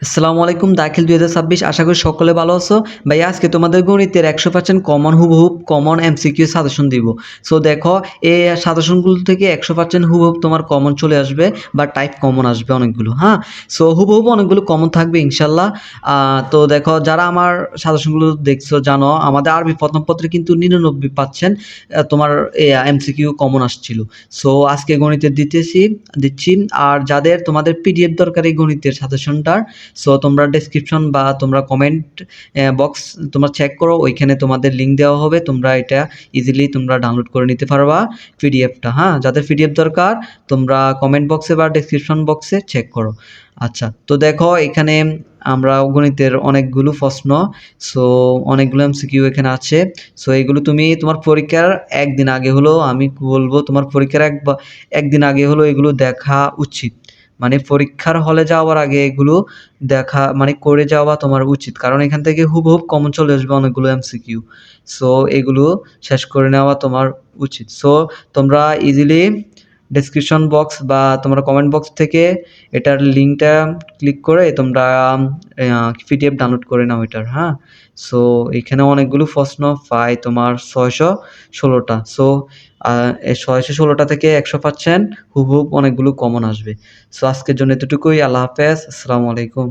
আসসালামু আলাইকুম, দাখিল 2026। আশা করি সকলে ভালো আছো। ভাই আজকে তোমাদের গণিতের 100% কমন হুবহুব কমন এমসিকিউ সাজেশন দিব। সো দেখো, এই সাজেশনগুলো থেকে 100% হুবহুব তোমার কমন চলে আসবে বা টাইপ কমন আসবে অনেকগুলো। হ্যাঁ, সো হুবহুব অনেকগুলো কমন থাকবে ইনশাল্লাহ। তো দেখো, যারা আমার সাজেশনগুলো দেখছো জানো আমাদের আরবি প্রথম পত্রে কিন্তু 99% তোমার এমসিকিউ কমন আসছিল। সো আজকে গণিতের দিচ্ছি। আর যাদের তোমাদের পিডিএফ দরকার এই গণিতের সাজেশনটার, সো তোমরা ডেসক্রিপশন বা তোমরা কমেন্ট বক্স তোমরা চেক করো, ওইখানে তোমাদের লিঙ্ক দেওয়া হবে, তোমরা এটা ইজিলি তোমরা ডাউনলোড করে নিতে পারবা পিডিএফটা। হ্যাঁ, যাদের পিডিএফ দরকার তোমরা কমেন্ট বক্সে বা ডেসক্রিপশন বক্সে চেক করো। আচ্ছা, তো দেখো এখানে আমরা গণিতের অনেকগুলো প্রশ্ন, সো অনেকগুলো এমসিকিউ এখানে আছে। সো এগুলো তুমি তোমার পরীক্ষার একদিন আগে হলো, আমি বলবো তোমার পরীক্ষার একদিন আগে হলো এগুলো দেখা উচিত। মানে পরীক্ষার হলে যাওয়ার আগে এগুলো দেখা মানে করে যাওয়া তোমার উচিত, কারণ এখান থেকে হুবহুব কমন চলে আসবে অনেকগুলো এমসিকিউ। সো এগুলো শেষ করে নেওয়া তোমার উচিত। সো তোমরা ইজিলি ডেসক্রিপশন বক্স বা তোমরা কমেন্ট বক্স থেকে এটার লিঙ্কটা ক্লিক করে তোমরা পিডিএফ ডাউনলোড করে নাও এটার। হ্যাঁ, সো এখানে অনেকগুলো প্রশ্ন পাই তোমার 616টা। সো এই 616টা থেকে 100% হুবহুব অনেকগুলো কমন আসবে। সো আজকের জন্য এতটুকুই। আল্লাহ হাফেজ, আসসালামু আলাইকুম।